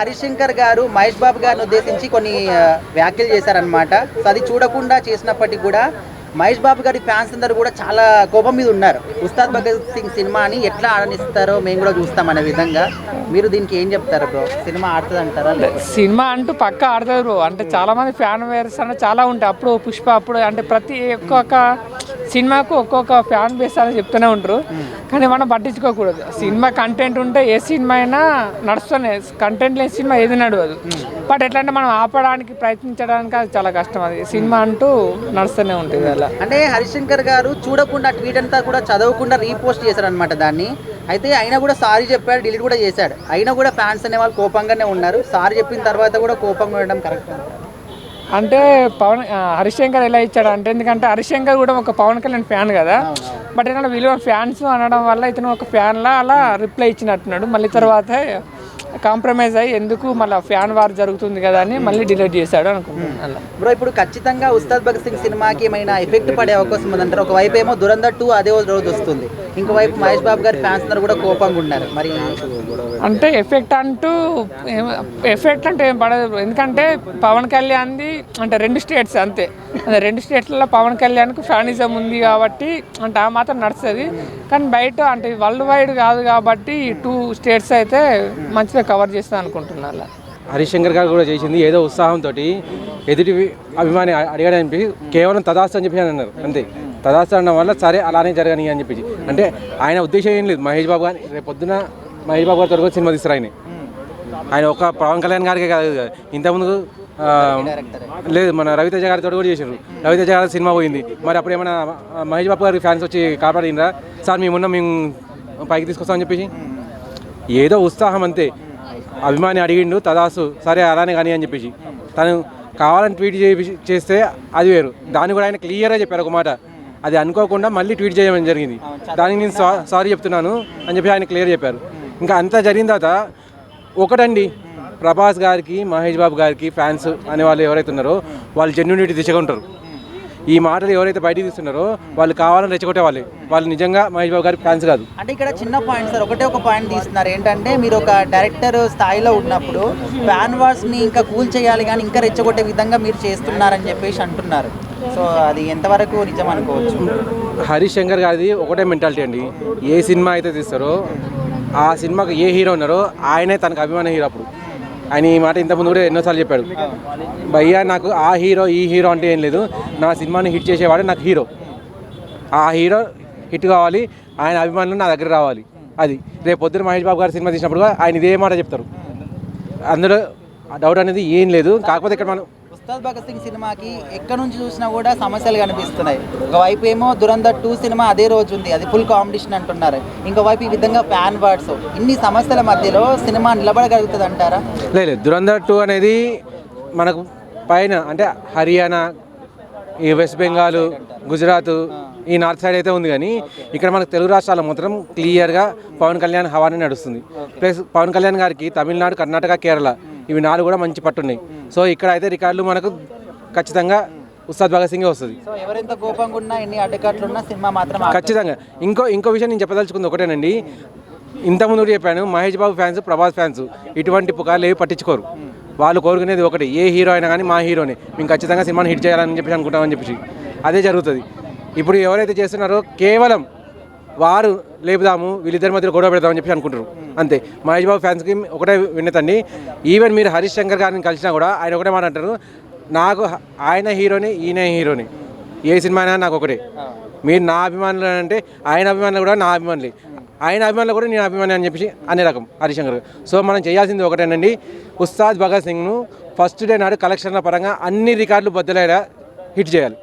హరిశంకర్ గారు మహేష్ బాబు గారిని ఉద్దేశించి కొన్ని వ్యాఖ్యలు చేశారనమాట. సో అది చూడకుండా చేసినప్పటికీ కూడా మహేష్ బాబు గారి ఫ్యాన్స్ అందరూ కూడా చాలా కోపం మీద ఉన్నారు. ఉస్తాద్ భగత్ సింగ్ సినిమాని ఎట్లా ఆడనిస్తారో మేము కూడా చూస్తాం అనే విధంగా. మీరు దీనికి ఏం చెప్తారు బ్రో? సినిమా ఆడుతుంది అంటారా? సినిమా అంటూ పక్క ఆడుతుంది బ్రో. అంటే చాలా మంది ఫ్యాన్ వేర్స్ అంటే చాలా ఉంటాయి. అప్పుడు పుష్ప అప్పుడు అంటే ప్రతి ఒక్కొక్క సినిమాకు ఒక్కొక్క ఫ్యాన్ బేస్ అని చెప్తూనే ఉంటారు. కానీ మనం పట్టించుకోకూడదు. సినిమా కంటెంట్ ఉంటే ఏ సినిమా అయినా నడుస్తూనే, కంటెంట్ లేని సినిమా ఏది నడవదు. బట్ ఎట్లా అంటే మనం ఆపడానికి ప్రయత్నించడానికి అది చాలా కష్టం. అది సినిమా అంటూ నడుస్తూనే ఉంటుంది అలా. అంటే హరిశంకర్ గారు చూడకుండా ట్వీట్ అంతా కూడా చదవకుండా రీపోస్ట్ చేశారనమాట దాన్ని. అయితే అయినా కూడా సారీ చెప్పాడు, డిలీట్ కూడా చేశాడు. అయినా కూడా ఫ్యాన్స్ అనే వాళ్ళు కోపంగానే ఉన్నారు. సారీ చెప్పిన తర్వాత కూడా కోపంగా ఉండడం కరెక్ట్ అంటే హరిశంకర్ ఎలా ఇచ్చాడు అంటే, ఎందుకంటే హరిశంకర్ కూడా ఒక పవన్ కళ్యాణ్ ఫ్యాన్ కదా. బట్ ఏదైనా విలువ ఫ్యాన్స్ అనడం వల్ల ఇతను ఒక ఫ్యాన్లా అలా రిప్లై ఇచ్చినట్టున్నాడు. మళ్ళీ తర్వాత కాంప్రమైజ్ అయ్యి ఎందుకు మళ్ళీ ఫ్యాన్ వార్ జరుగుతుంది కదా అని మళ్ళీ డిలీట్ చేశాడు అనుకుంటున్నాను. బ్రో ఇప్పుడు ఖచ్చితంగా ఉస్తాద్ భగత్ సింగ్ సినిమాకి ఏమైనా ఎఫెక్ట్ పడే అవకాశం ఉందంటారు? ఒకవైపు ఏమో దురంధర్ 2 అదే రోజు వస్తుంది, ఇంకోవైపు మహేష్ బాబు గారి ఫ్యాన్స్ అందరూ కూడా కోపంగా ఉన్నారు. మరి అంటే ఎఫెక్ట్ అంటే ఏం పడదు. ఎందుకంటే పవన్ కళ్యాణ్ది అంటే 2 స్టేట్స్ అంతే. అదే 2 స్టేట్లలో పవన్ కళ్యాణ్కు ఫ్యానిజం ఉంది కాబట్టి అంటే ఆ మాత్రం నడుస్తుంది. కానీ బయట అంటే వరల్డ్ వైడ్ కాదు కాబట్టి 2 స్టేట్స్ అయితే మంచిగా కవర్ చేస్తా అనుకుంటున్నా. హరిశంకర్ గారు కూడా చేసింది ఏదో ఉత్సాహంతో ఎదుటి అభిమాని అడిగడానికి కేవలం తదాస్తు అని చెప్పి అన్నారు అంతే. తదాస్తు అనడం వల్ల సరే అలానే జరగని అని చెప్పి, అంటే ఆయన ఉద్దేశం ఏం లేదు. మహేష్ బాబు గారు రేపు పొద్దున మహేష్ బాబు గారితో కూడా సినిమా తీస్తారు. ఆయన ఒక పవన్ కళ్యాణ్ గారికి కాదు, ఇంతకుముందు లేదు మన రవితేజ గారితో కూడా చేశారు. రవితేజ గారి సినిమా పోయింది. మరి అప్పుడు ఏమైనా మహేష్ బాబు గారి ఫ్యాన్స్ వచ్చి కాపాడినరా? సార్ మేము పైకి తీసుకొస్తామని చెప్పేసి ఏదో ఉత్సాహం అంతే. అభిమాని అడిగిండు తదాసు సరే అలానే కానీ అని చెప్పేసి తను కావాలని ట్వీట్ చేస్తే అది వేరు. దాన్ని కూడా ఆయన క్లియర్గా చెప్పారు ఒక మాట. అది అనుకోకుండా మళ్ళీ ట్వీట్ చేయడం జరిగింది. దానికి నేను సారీ చెప్తున్నాను అని చెప్పి ఆయన క్లియర్ చెప్పారు. ఇంకా అంతా జరిగిన తర్వాత ఒకటండి, ప్రభాస్ గారికి మహేష్ బాబు గారికి ఫ్యాన్స్ అనే వాళ్ళు ఎవరైతే ఉన్నారో వాళ్ళు జెన్యూనిటీ దిశగా ఉంటారు. ఈ మాటలు ఎవరైతే బయటికి తీస్తున్నారో వాళ్ళు కావాలని రెచ్చగొట్టే వాళ్ళు నిజంగా మహేష్ బాబు గారి ఫ్యాన్స్ కాదు. అంటే ఇక్కడ చిన్న పాయింట్ సార్, ఒక పాయింట్ తీస్తున్నారు ఏంటంటే, మీరు ఒక డైరెక్టర్ స్థాయిలో ఉన్నప్పుడు ఫ్యాన్ వార్స్ని ఇంకా కూల్ చేయాలి కానీ ఇంకా రెచ్చగొట్టే విధంగా మీరు చేస్తున్నారని చెప్పేసి అంటున్నారు. సో అది ఎంతవరకు నిజం అనుకోవచ్చు? హరిశంకర్ గారిది ఒకటే మెంటాలిటీ అండి. ఏ సినిమా అయితే తీస్తారో ఆ సినిమాకి ఏ హీరో ఉన్నారో ఆయనే తనకు అభిమాన హీరో. అప్పుడు ఆయన ఈ మాట ఇంతకుముందు కూడా ఎన్నోసార్లు చెప్పాడు. భయ్యా నాకు ఆ హీరో ఈ హీరో అంటే ఏం లేదు, నా సినిమాని హిట్ చేసేవాడే నాకు హీరో. ఆ హీరో హిట్ కావాలి, ఆయన అభిమానులు నా దగ్గర రావాలి. అది రేపు పొద్దున మహేష్ బాబు గారి సినిమా తీసినప్పుడు ఆయన ఇదే మాట చెప్తారు. అందులో డౌట్ అనేది ఏం లేదు. కాకపోతే ఇక్కడ మనం ఉస్తాద్ భగత్ సింగ్ సినిమాకి ఎక్కడ నుంచి చూసినా కూడా సమస్యలు కనిపిస్తున్నాయి. ఒకవైపు ఏమో దురంధర్ 2 సినిమా అదే రోజు ఉంది, అది ఫుల్ కాంపిటీషన్ అంటున్నారు. ఇంకోవైపు ఈ విధంగా ఫ్యాన్ వర్డ్స్, ఇన్ని సమస్యల మధ్యలో సినిమా నిలబడగలుగుతుంది అంటారా? లేదు, దురంధర్ 2 అనేది మనకు పైన అంటే హర్యానా, ఈ వెస్ట్ బెంగాల్, గుజరాత్, ఈ నార్త్ సైడ్ అయితే ఉంది. కానీ ఇక్కడ మనకు తెలుగు రాష్ట్రాల్లో మాత్రం క్లియర్గా పవన్ కళ్యాణ్ హవానే నడుస్తుంది. ప్లస్ పవన్ కళ్యాణ్ గారికి తమిళనాడు, కర్ణాటక, కేరళ ఇవి 4 కూడా మంచి పట్టున్నాయి. సో ఇక్కడ అయితే రికార్డులు మనకు ఖచ్చితంగా ఉస్తాద్ భగత్ సింగే వస్తుంది. సో ఎవరెంత కోపంగా ఉన్నా, ఎన్ని అడ్డకట్లు ఉన్నా సినిమా మాత్రం ఖచ్చితంగా. ఇంకో విషయం నేను చెప్పదలుచుకుంది ఒకటేనండి. ఇంతకుముందు చెప్పాను, మహేష్ బాబు ఫ్యాన్స్, ప్రభాస్ ఫ్యాన్స్ ఇటువంటి పుకార్లు ఏవి పట్టించుకోరు. వాళ్ళు కోరుకునేది ఒకటి, ఏ హీరో అయినా కానీ మా హీరోని మేము ఖచ్చితంగా సినిమాని హిట్ చేయాలని చెప్పి అనుకుంటామని చెప్పేసి అదే జరుగుతుంది. ఇప్పుడు ఎవరైతే చేస్తున్నారో కేవలం వారు లేపుదాము, వీళ్ళిద్దరి మధ్యలో గొడవ పెడదామని చెప్పి అనుకుంటారు అంతే. మహేష్ బాబు ఫ్యాన్స్కి ఒకటే విన్నతండి, ఈవెన్ మీరు హరిశంకర్ గారిని కలిసినా కూడా ఆయన ఒకటే మాట అంటారు, నాకు ఆయన హీరోని, ఈయన హీరోని, ఏ సినిమా అయినా నాకు ఒకటే. మీరు నా అభిమానులు అంటే ఆయన అభిమానులు కూడా నా అభిమానులే, ఆయన అభిమానులు కూడా నేను అభిమాని అని చెప్పి అనే రకం హరిశంకర్. సో మనం చేయాల్సింది ఒకటేనండి, ఉస్తాద్ భగత్ సింగ్ను ఫస్ట్ డే నాడు కలెక్షన్ల పరంగా అన్ని రికార్డులు బద్దలయ్యేలా హిట్ చేయాలి.